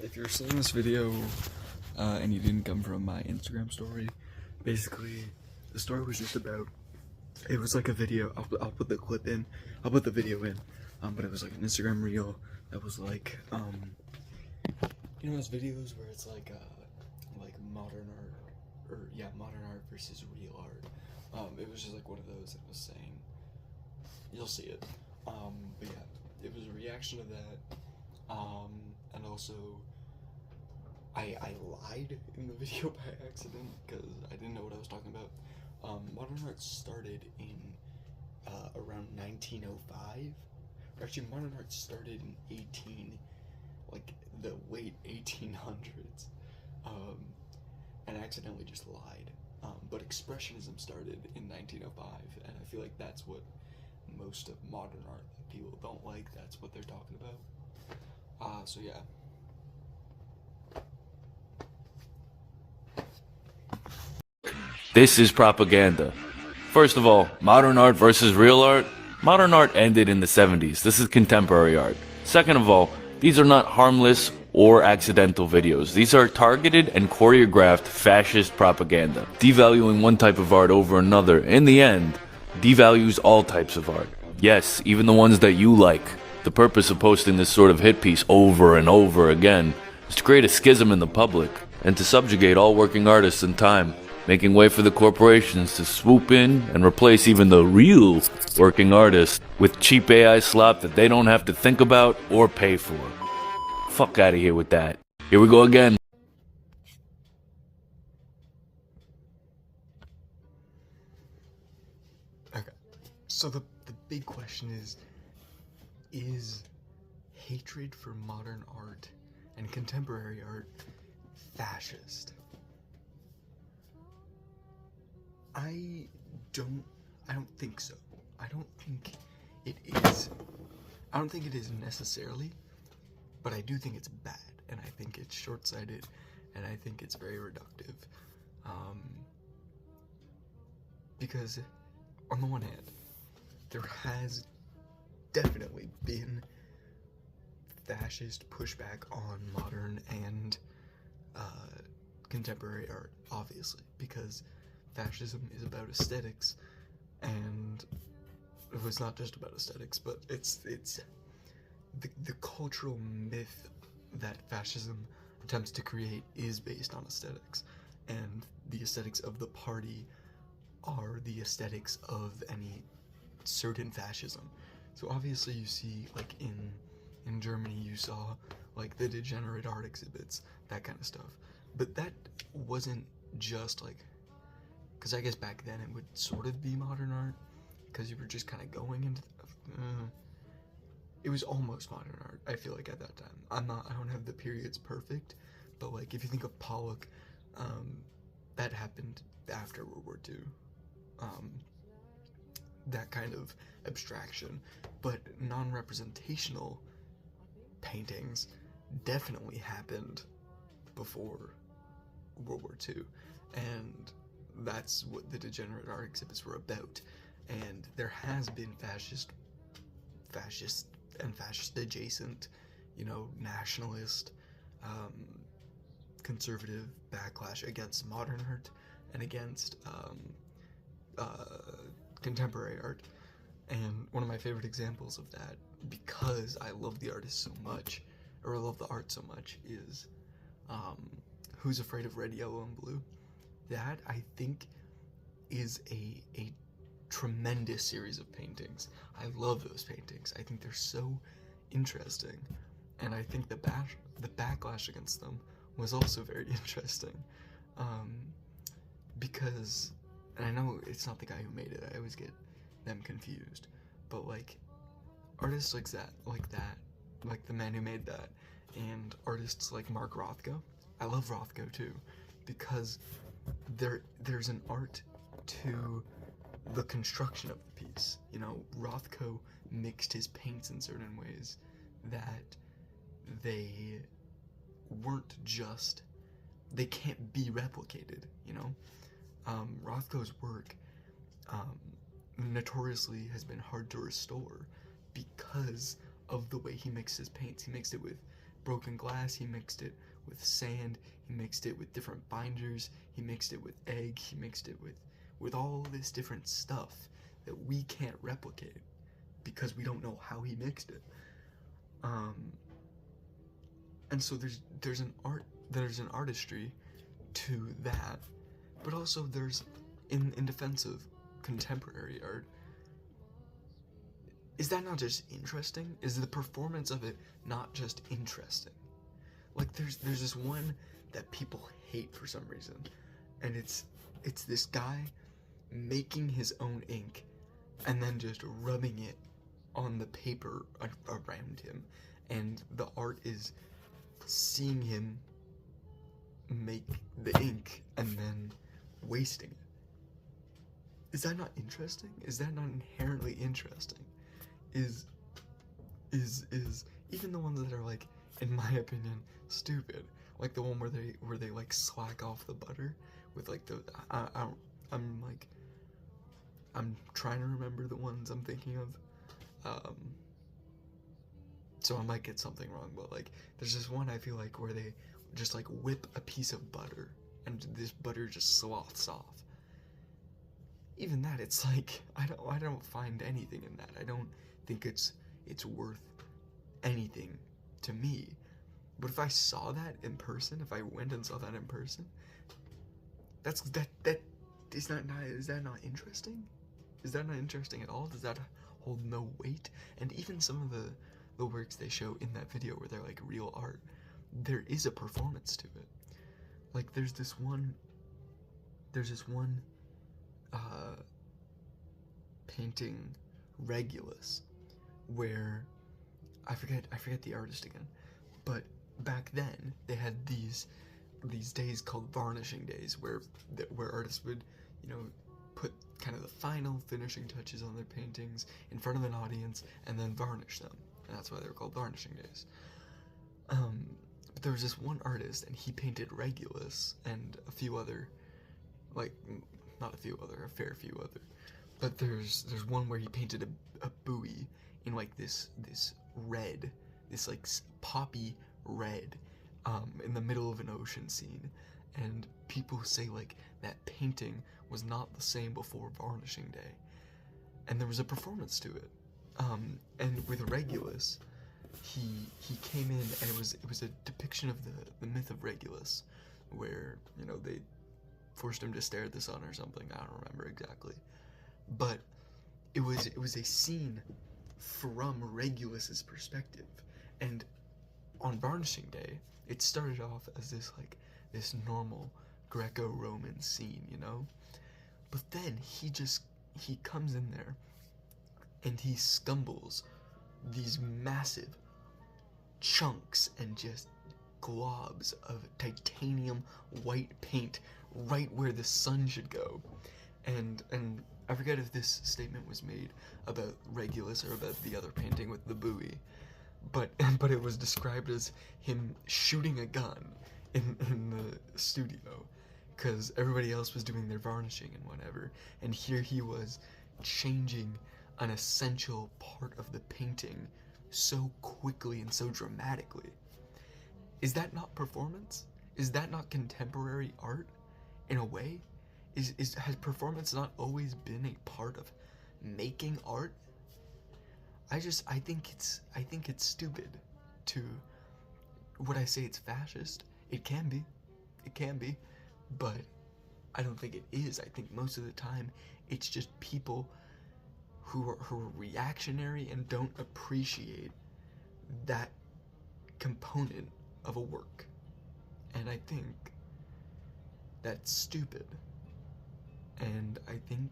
If you're seeing this video and you didn't come from my Instagram story, basically the story was just about, it was like a video. I'll put the clip in, I'll put the video in, but it was like an Instagram reel that was like, you know those videos where it's like modern art, or yeah, modern art versus real art. It was just like one of those that was saying, you'll see it, but yeah, it was a reaction to that. And also, I lied in the video by accident because I didn't know what I was talking about. Modern art started in around 1905. Or actually, modern art started in the late 1800s. And I accidentally just lied. But Expressionism started in 1905, and I feel like that's what most of modern art that people don't like, that's what they're talking about. So yeah. This is propaganda. First of all, modern art versus real art. Modern art ended in the 70s. This is contemporary art. Second of all, these are not harmless or accidental videos. These are targeted and choreographed fascist propaganda, devaluing one type of art over another. In the end, devalues all types of art. Yes, even the ones that you like. The purpose of posting this sort of hit piece over and over again is to create a schism in the public and to subjugate all working artists in time, making way for the corporations to swoop in and replace even the real working artists with cheap AI slop that they don't have to think about or pay for. Fuck out of here with that. Here we go again. Okay. So the big question is hatred for modern art and contemporary art fascist? I don't think so. I don't think it is necessarily, but I do think it's bad, and I think it's short-sighted, and I think it's very reductive. Because on the one hand, there has definitely been fascist pushback on modern and contemporary art, obviously, because fascism is about aesthetics, and it was not just about aesthetics, but it's the cultural myth that fascism attempts to create is based on aesthetics, and the aesthetics of the party are the aesthetics of any certain fascism. So obviously you see, like, in Germany you saw, like, the degenerate art exhibits, that kind of stuff. But that wasn't just, like, because I guess back then it would sort of be modern art, because you were just kind of going into it was almost modern art, I feel like, at that time. I don't have the periods perfect, but, like, if you think of Pollock, that happened after World War II. That kind of abstraction, but non-representational paintings definitely happened before World War II, and that's what the degenerate art exhibits were about. And there has been fascist and fascist adjacent, nationalist, conservative backlash against modern art and against contemporary art. And one of my favorite examples of that, because I love the artist so much, or I love the art so much, is Who's Afraid of Red, Yellow, and Blue? That, I think, is a tremendous series of paintings. I love those paintings. I think they're so interesting, and I think the backlash against them was also very interesting, because, and I know it's not the guy who made it, I always get them confused, but, like, artists like that, like the man who made that, and artists like Mark Rothko. I love Rothko too, because there's an art to the construction of the piece. Rothko mixed his paints in certain ways that they can't be replicated, Rothko's work notoriously has been hard to restore because of the way he mixed his paints. He mixed it with broken glass, he mixed it with sand, he mixed it with different binders, he mixed it with egg, he mixed it with all this different stuff that we can't replicate because we don't know how he mixed it. And so there's an artistry to that, but also there's in defense of contemporary art. Is that not just interesting? Is the performance of it not just interesting? Like there's this one that people hate for some reason, and it's this guy making his own ink and then just rubbing it on the paper around him, and the art is seeing him make the ink and then wasting it. Is that not interesting? Is that not inherently interesting? Is even the ones that are, like, in my opinion, stupid, like the one where they like slack off the butter with like the I'm trying to remember the ones I'm thinking of, so I might get something wrong, but like there's this one I feel like where they just like whip a piece of butter and this butter just sloughs off. Even that, it's like I don't find anything in that. I don't think it's worth anything to me. But if I saw that in person, if I went and saw that in person, that is that not interesting? Is that not interesting at all? Does that hold no weight? And even some of the works they show in that video where they're like real art, there is a performance to it. Like there's this one painting, Regulus, where I forget the artist again, but back then they had these days called varnishing days where artists would, you know, put kind of the final finishing touches on their paintings in front of an audience and then varnish them, and that's why they were called varnishing days. But there was this one artist, and he painted Regulus and a few other, like, not a few other, a fair few other, but there's one where he painted a buoy in like this red, this like poppy red, in the middle of an ocean scene, and people say like that painting was not the same before varnishing day, and there was a performance to it. And with Regulus, he came in, and it was a depiction of the myth of Regulus, where, you know, they forced him to stare at the sun or something. I don't remember exactly, but it was a scene from Regulus's perspective, and on varnishing day, it started off as this normal Greco-Roman scene, you know, but then he comes in there and he scumbles these massive chunks and just globs of titanium white paint right where the sun should go, and I forget if this statement was made about Regulus or about the other painting with the buoy, but it was described as him shooting a gun in the studio, because everybody else was doing their varnishing and whatever, and here he was changing an essential part of the painting so quickly and so dramatically. Is that not performance? Is that not contemporary art in a way? Has performance not always been a part of making art? I think it's stupid to, would I say it's fascist? It can be, but I don't think it is. I think most of the time it's just people who are reactionary and don't appreciate that component of a work, and I think that's stupid, and I think